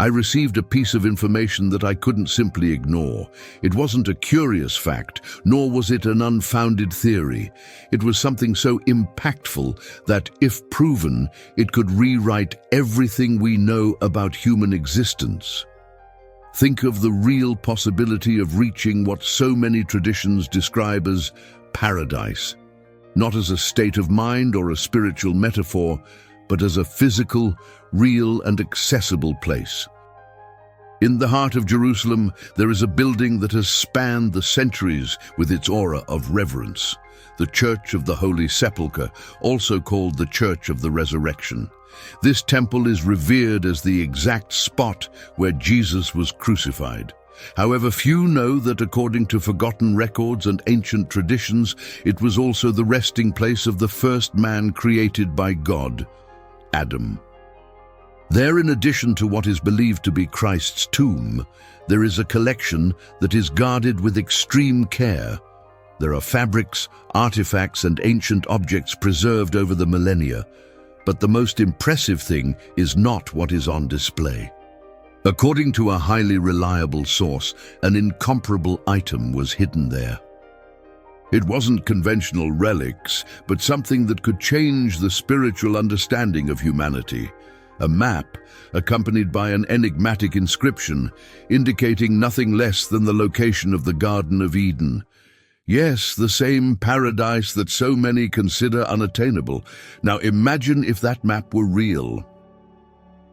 I received a piece of information that I couldn't simply ignore. It wasn't a curious fact, nor was it an unfounded theory. It was something so impactful that, if proven, it could rewrite everything we know about human existence. Think of the real possibility of reaching what so many traditions describe as paradise, not as a state of mind or a spiritual metaphor, but as a physical, real and accessible place. In the heart of Jerusalem, there is a building that has spanned the centuries with its aura of reverence, the Church of the Holy Sepulchre, also called the Church of the Resurrection. This temple is revered as the exact spot where Jesus was crucified. However, few know that according to forgotten records and ancient traditions, it was also the resting place of the first man created by God, Adam. There, in addition to what is believed to be Christ's tomb, there is a collection that is guarded with extreme care. There are fabrics, artifacts, and ancient objects preserved over the millennia. But the most impressive thing is not what is on display. According to a highly reliable source, an incomparable item was hidden there. It wasn't conventional relics, but something that could change the spiritual understanding of humanity. A map, accompanied by an enigmatic inscription, indicating nothing less than the location of the Garden of Eden. Yes, the same paradise that so many consider unattainable. Now imagine if that map were real.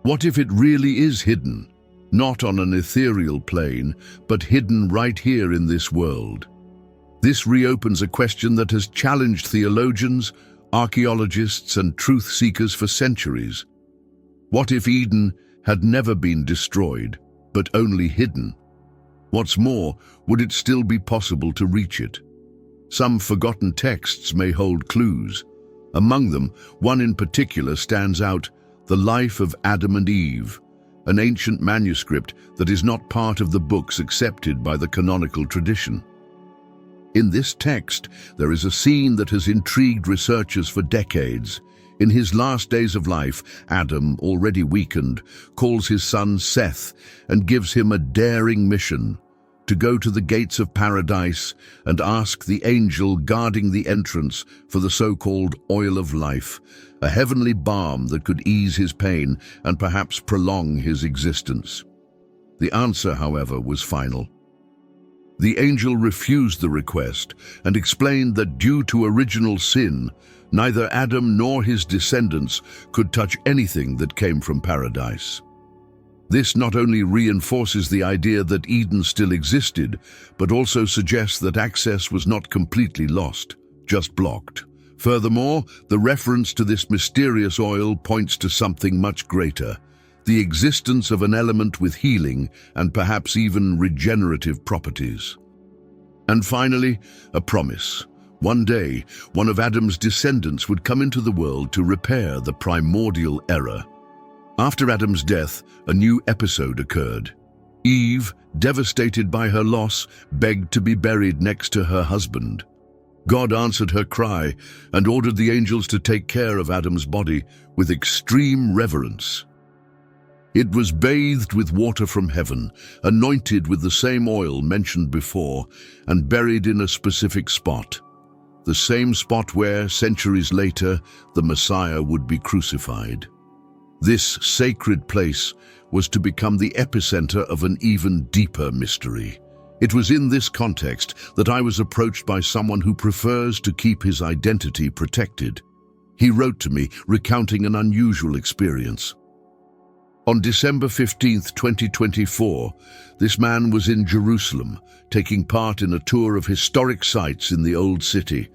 What if it really is hidden? Not on an ethereal plane, but hidden right here in this world. This reopens a question that has challenged theologians, archaeologists, and truth seekers for centuries. What if Eden had never been destroyed, but only hidden? What's more, would it still be possible to reach it? Some forgotten texts may hold clues. Among them, one in particular stands out: The Life of Adam and Eve, an ancient manuscript that is not part of the books accepted by the canonical tradition. In this text, there is a scene that has intrigued researchers for decades. In his last days of life, Adam, already weakened, calls his son Seth and gives him a daring mission: to go to the gates of paradise and ask the angel guarding the entrance for the so-called oil of life, a heavenly balm that could ease his pain and perhaps prolong his existence. The answer, however, was final. The angel refused the request and explained that due to original sin, neither Adam nor his descendants could touch anything that came from paradise. This not only reinforces the idea that Eden still existed, but also suggests that access was not completely lost, just blocked. Furthermore, the reference to this mysterious oil points to something much greater: the existence of an element with healing and perhaps even regenerative properties. And finally, a promise. One day, one of Adam's descendants would come into the world to repair the primordial error. After Adam's death, a new episode occurred. Eve, devastated by her loss, begged to be buried next to her husband. God answered her cry and ordered the angels to take care of Adam's body with extreme reverence. It was bathed with water from heaven, anointed with the same oil mentioned before, and buried in a specific spot. The same spot where, centuries later, the Messiah would be crucified. This sacred place was to become the epicenter of an even deeper mystery. It was in this context that I was approached by someone who prefers to keep his identity protected. He wrote to me, recounting an unusual experience. On December 15, 2024, this man was in Jerusalem, taking part in a tour of historic sites in the Old City.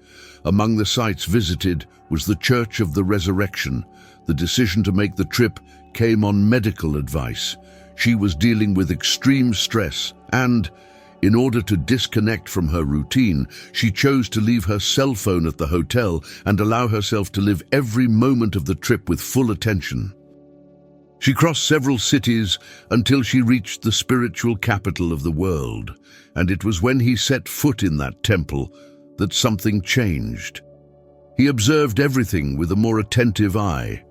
Among the sites visited was the Church of the Resurrection. The decision to make the trip came on medical advice. She was dealing with extreme stress and, in order to disconnect from her routine, she chose to leave her cell phone at the hotel and allow herself to live every moment of the trip with full attention. She crossed several cities until she reached the spiritual capital of the world, and it was when he set foot in that temple that something changed. He observed everything with a more attentive eye.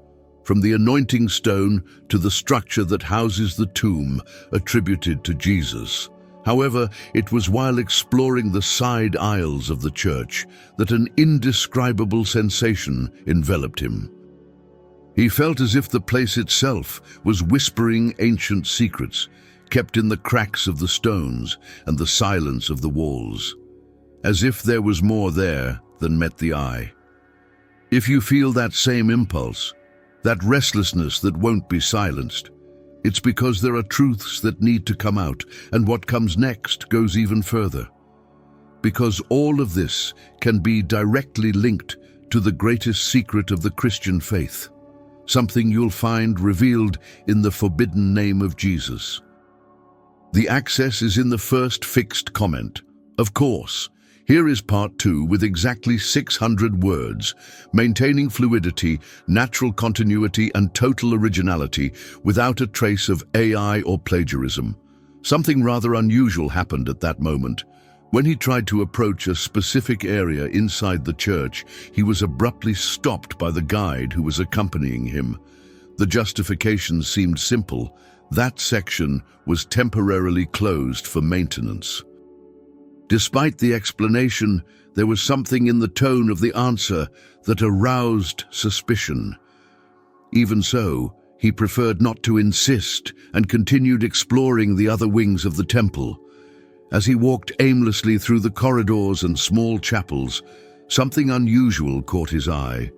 from the anointing stone to the structure that houses the tomb attributed to Jesus. However, it was while exploring the side aisles of the church that an indescribable sensation enveloped him. He felt as if the place itself was whispering ancient secrets, kept in the cracks of the stones and the silence of the walls, as if there was more there than met the eye. If you feel that same impulse, that restlessness that won't be silenced, it's because there are truths that need to come out, and what comes next goes even further. Because all of this can be directly linked to the greatest secret of the Christian faith, something you'll find revealed in the forbidden name of Jesus. The access is in the first fixed comment. Of course, here is part 2 with exactly 600 words, maintaining fluidity, natural continuity, and total originality without a trace of AI or plagiarism. Something rather unusual happened at that moment. When he tried to approach a specific area inside the church, he was abruptly stopped by the guide who was accompanying him. The justification seemed simple. That section was temporarily closed for maintenance. Despite the explanation, there was something in the tone of the answer that aroused suspicion. Even so, he preferred not to insist and continued exploring the other wings of the temple. As he walked aimlessly through the corridors and small chapels, something unusual caught his eye.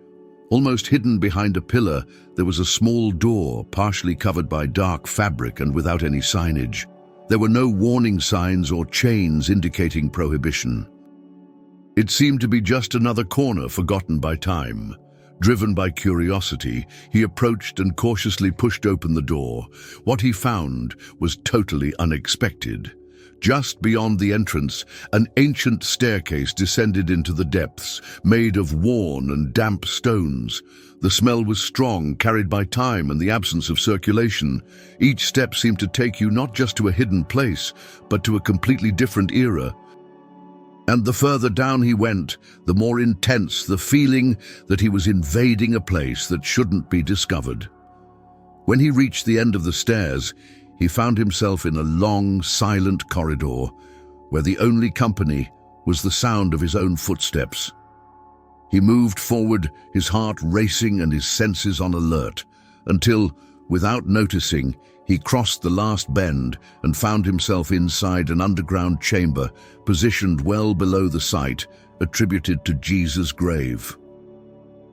Almost hidden behind a pillar, there was a small door, partially covered by dark fabric and without any signage. There were no warning signs or chains indicating prohibition. It seemed to be just another corner forgotten by time. Driven by curiosity, he approached and cautiously pushed open the door. What he found was totally unexpected. Just beyond the entrance, an ancient staircase descended into the depths, made of worn and damp stones. The smell was strong, carried by time and the absence of circulation. Each step seemed to take you not just to a hidden place, but to a completely different era. And the further down he went, the more intense the feeling that he was invading a place that shouldn't be discovered. When he reached the end of the stairs, he found himself in a long, silent corridor, where the only company was the sound of his own footsteps. He moved forward, his heart racing and his senses on alert, until, without noticing, he crossed the last bend and found himself inside an underground chamber positioned well below the site attributed to Jesus' grave.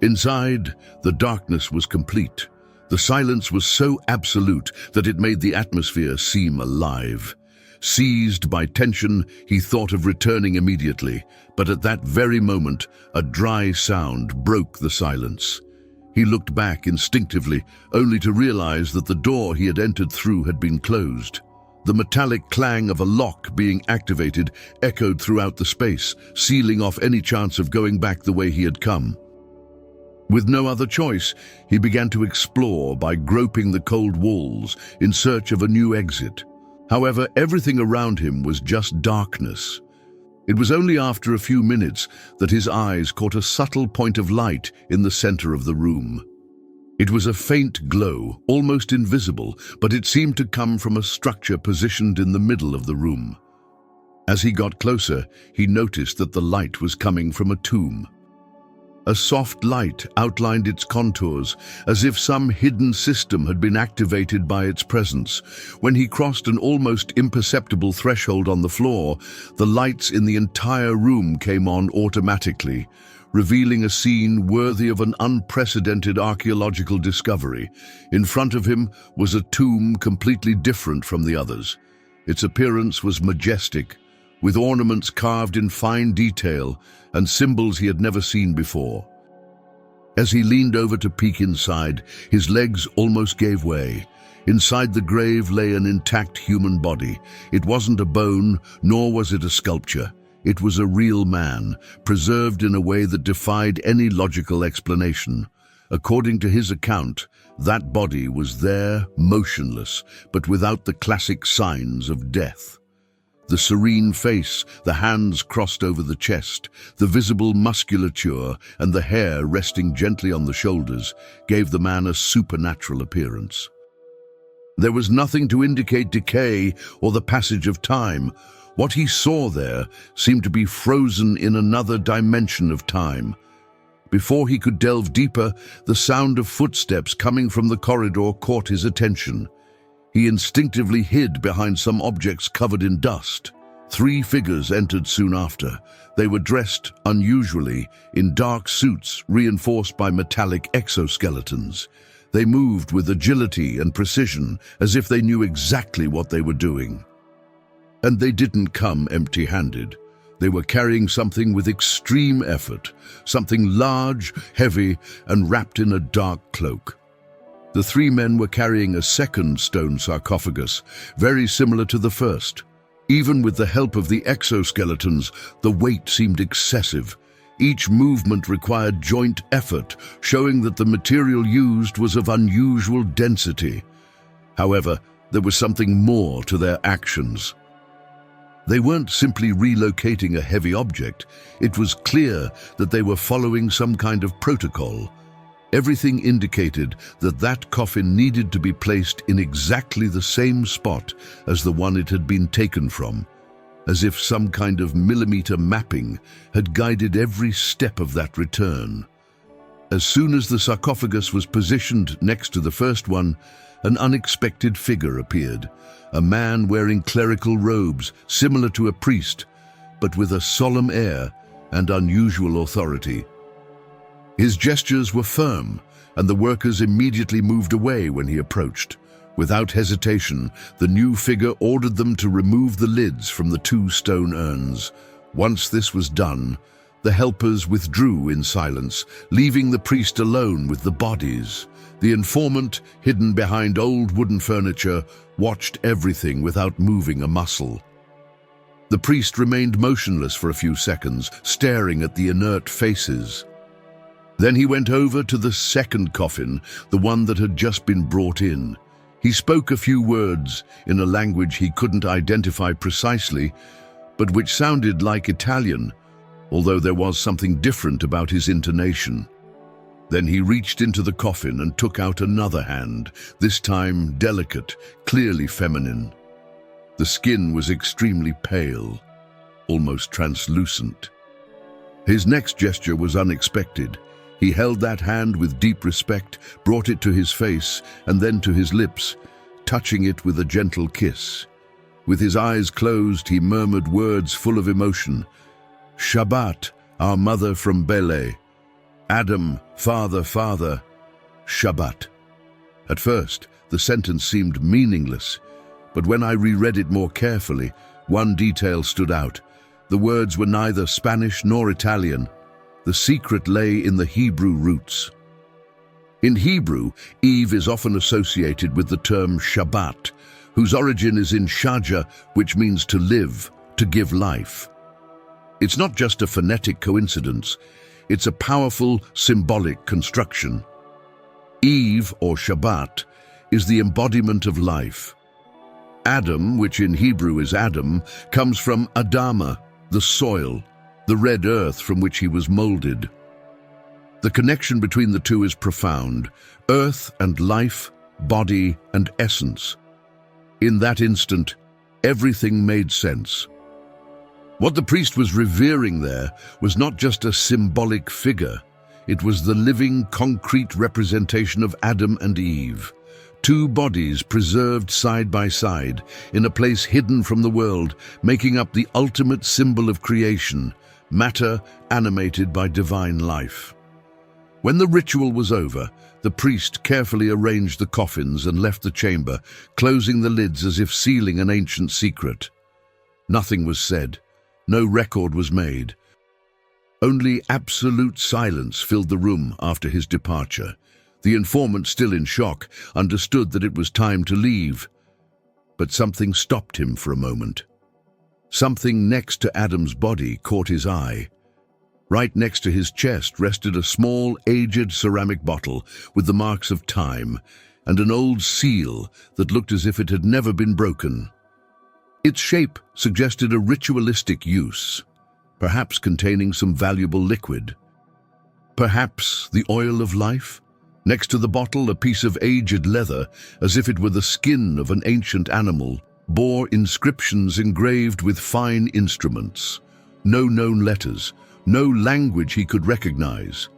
Inside, the darkness was complete. The silence was so absolute that it made the atmosphere seem alive. Seized by tension, he thought of returning immediately, but at that very moment, a dry sound broke the silence. He looked back instinctively, only to realize that the door he had entered through had been closed. The metallic clang of a lock being activated echoed throughout the space, sealing off any chance of going back the way he had come. With no other choice, he began to explore by groping the cold walls in search of a new exit. However, everything around him was just darkness. It was only after a few minutes that his eyes caught a subtle point of light in the center of the room. It was a faint glow, almost invisible, but it seemed to come from a structure positioned in the middle of the room. As he got closer, he noticed that the light was coming from a tomb. A soft light outlined its contours, as if some hidden system had been activated by its presence. When he crossed an almost imperceptible threshold on the floor, the lights in the entire room came on automatically, revealing a scene worthy of an unprecedented archaeological discovery. In front of him was a tomb completely different from the others. Its appearance was majestic, with ornaments carved in fine detail and symbols he had never seen before. As he leaned over to peek inside, his legs almost gave way. Inside the grave lay an intact human body. It wasn't a bone, nor was it a sculpture. It was a real man, preserved in a way that defied any logical explanation. According to his account, that body was there, motionless, but without the classic signs of death. The serene face, the hands crossed over the chest, the visible musculature and the hair resting gently on the shoulders gave the man a supernatural appearance. There was nothing to indicate decay or the passage of time. What he saw there seemed to be frozen in another dimension of time. Before he could delve deeper, the sound of footsteps coming from the corridor caught his attention. He instinctively hid behind some objects covered in dust. 3 figures entered soon after. They were dressed unusually in dark suits reinforced by metallic exoskeletons. They moved with agility and precision, as if they knew exactly what they were doing. And they didn't come empty-handed. They were carrying something with extreme effort, something large, heavy, and wrapped in a dark cloak. The 3 men were carrying a second stone sarcophagus, very similar to the first. Even with the help of the exoskeletons, the weight seemed excessive. Each movement required joint effort, showing that the material used was of unusual density. However, there was something more to their actions. They weren't simply relocating a heavy object. It was clear that they were following some kind of protocol. Everything indicated that that coffin needed to be placed in exactly the same spot as the one it had been taken from, as if some kind of millimeter mapping had guided every step of that return. As soon as the sarcophagus was positioned next to the first one, an unexpected figure appeared, a man wearing clerical robes similar to a priest, but with a solemn air and unusual authority. His gestures were firm, and the workers immediately moved away when he approached. Without hesitation, the new figure ordered them to remove the lids from the 2 stone urns. Once this was done, the helpers withdrew in silence, leaving the priest alone with the bodies. The informant, hidden behind old wooden furniture, watched everything without moving a muscle. The priest remained motionless for a few seconds, staring at the inert faces. Then he went over to the second coffin, the one that had just been brought in. He spoke a few words in a language he couldn't identify precisely, but which sounded like Italian, although there was something different about his intonation. Then he reached into the coffin and took out another hand, this time delicate, clearly feminine. The skin was extremely pale, almost translucent. His next gesture was unexpected. He held that hand with deep respect, brought it to his face, and then to his lips, touching it with a gentle kiss. With his eyes closed, he murmured words full of emotion. Shabbat, our mother from Bele. Adam, father, father. Shabbat. At first, the sentence seemed meaningless, but when I reread it more carefully, one detail stood out. The words were neither Spanish nor Italian. The secret lay in the Hebrew roots. In Hebrew, Eve is often associated with the term Shabbat, whose origin is in shaja, which means to live, to give life. It's not just a phonetic coincidence, it's a powerful symbolic construction. Eve, or Shabbat, is the embodiment of life. Adam, which in Hebrew is Adam, comes from Adama, the soil, the red earth from which he was molded. The connection between the two is profound. Earth and life, body and essence. In that instant, everything made sense. What the priest was revering there was not just a symbolic figure. It was the living, concrete representation of Adam and Eve. 2 bodies preserved side by side, in a place hidden from the world, making up the ultimate symbol of creation, matter animated by divine life. When the ritual was over, the priest carefully arranged the coffins and left the chamber, closing the lids as if sealing an ancient secret. Nothing was said. No record was made. Only absolute silence filled the room after his departure. The informant, still in shock, understood that it was time to leave. But something stopped him for a moment. Something next to Adam's body caught his eye. Right next to his chest rested a small, aged ceramic bottle with the marks of time and an old seal that looked as if it had never been broken. Its shape suggested a ritualistic use, perhaps containing some valuable liquid. Perhaps the oil of life? Next to the bottle, a piece of aged leather, as if it were the skin of an ancient animal, bore inscriptions engraved with fine instruments. No known letters, no language he could recognize.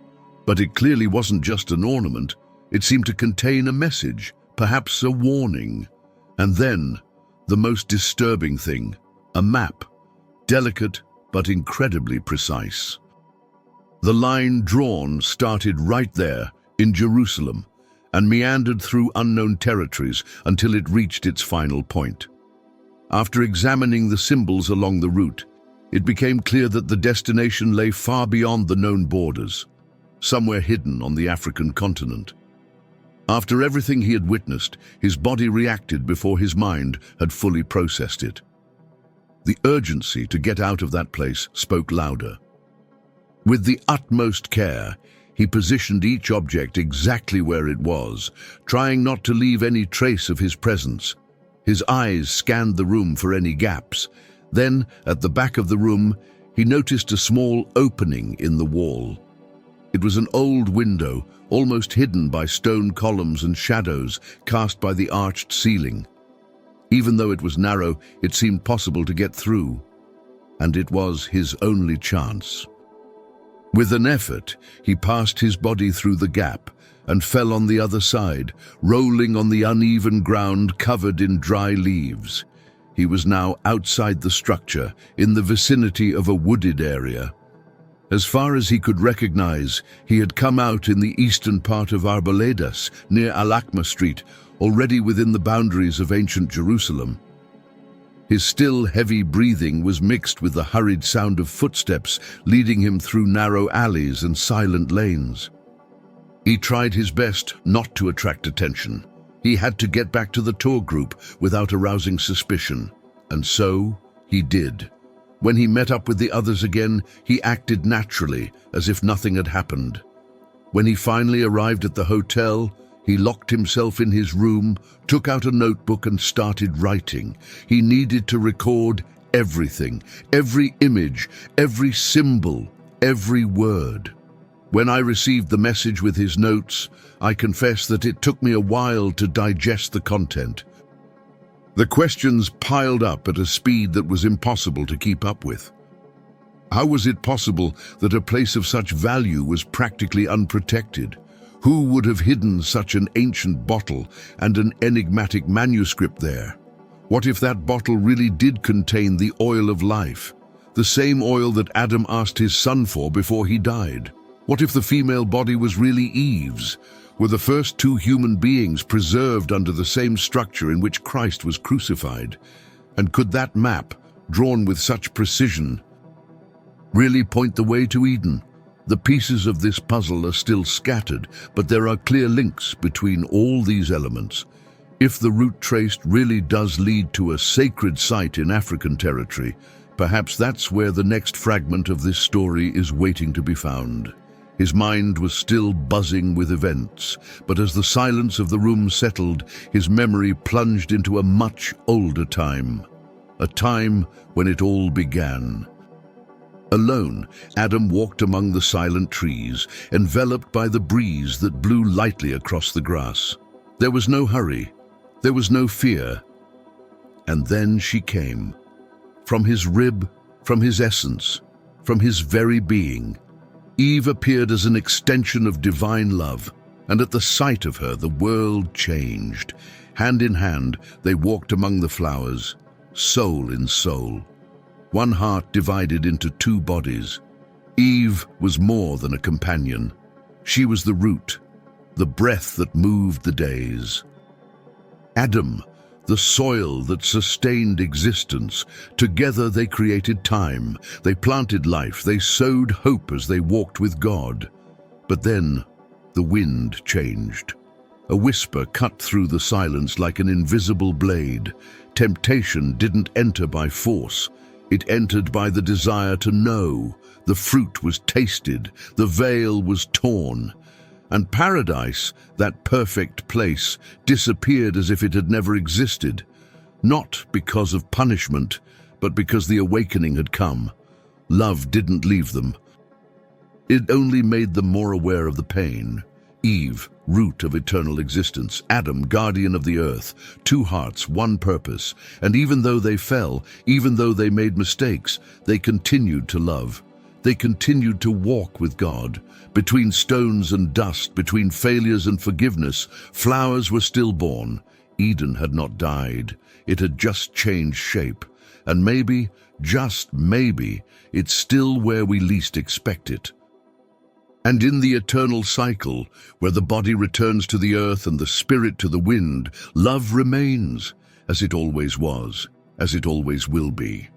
But it clearly wasn't just an ornament. It seemed to contain a message, perhaps a warning. And then, the most disturbing thing, a map, delicate but incredibly precise. The line drawn started right there, in Jerusalem, and meandered through unknown territories until it reached its final point. After examining the symbols along the route, it became clear that the destination lay far beyond the known borders, somewhere hidden on the African continent. After everything he had witnessed, his body reacted before his mind had fully processed it. The urgency to get out of that place spoke louder. With the utmost care, he positioned each object exactly where it was, trying not to leave any trace of his presence. His eyes scanned the room for any gaps. Then, at the back of the room, he noticed a small opening in the wall. It was an old window, almost hidden by stone columns and shadows cast by the arched ceiling. Even though it was narrow, it seemed possible to get through, and it was his only chance. With an effort, he passed his body through the gap and fell on the other side, rolling on the uneven ground covered in dry leaves. He was now outside the structure, in the vicinity of a wooded area. As far as he could recognize, he had come out in the eastern part of Arbaledas, near Al-Akma Street, already within the boundaries of ancient Jerusalem. His still, heavy breathing was mixed with the hurried sound of footsteps leading him through narrow alleys and silent lanes. He tried his best not to attract attention. He had to get back to the tour group without arousing suspicion, and so he did. When he met up with the others again, he acted naturally, as if nothing had happened. When he finally arrived at the hotel, he locked himself in his room, took out a notebook and started writing. He needed to record everything, every image, every symbol, every word. When I received the message with his notes, I confess that it took me a while to digest the content. The questions piled up at a speed that was impossible to keep up with. How was it possible that a place of such value was practically unprotected? Who would have hidden such an ancient bottle and an enigmatic manuscript there? What if that bottle really did contain the oil of life, the same oil that Adam asked his son for before he died? What if the female body was really Eve's? Were the first two human beings preserved under the same structure in which Christ was crucified? And could that map, drawn with such precision, really point the way to Eden? The pieces of this puzzle are still scattered, but there are clear links between all these elements. If the route traced really does lead to a sacred site in African territory, perhaps that's where the next fragment of this story is waiting to be found. His mind was still buzzing with events, but as the silence of the room settled, his memory plunged into a much older time. A time when it all began. Alone, Adam walked among the silent trees, enveloped by the breeze that blew lightly across the grass. There was no hurry. There was no fear. And then she came. From his rib, from his essence, from his very being, Eve appeared as an extension of divine love, and at the sight of her, the world changed. Hand in hand, they walked among the flowers, soul in soul. One heart divided into two bodies. Eve was more than a companion. She was the root, the breath that moved the days. Adam, the soil that sustained existence. Together they created time, they planted life, they sowed hope as they walked with God. But then, the wind changed. A whisper cut through the silence like an invisible blade. Temptation didn't enter by force. It entered by the desire to know. The fruit was tasted, the veil was torn. And paradise, that perfect place, disappeared as if it had never existed. Not because of punishment, but because the awakening had come. Love didn't leave them. It only made them more aware of the pain. Eve, root of eternal existence. Adam, guardian of the earth. Two hearts, one purpose. And even though they fell, even though they made mistakes, they continued to love. They continued to walk with God. Between stones and dust, between failures and forgiveness, flowers were still born. Eden had not died. It had just changed shape. And maybe, just maybe, it's still where we least expect it. And in the eternal cycle, where the body returns to the earth and the spirit to the wind, love remains, as it always was, as it always will be.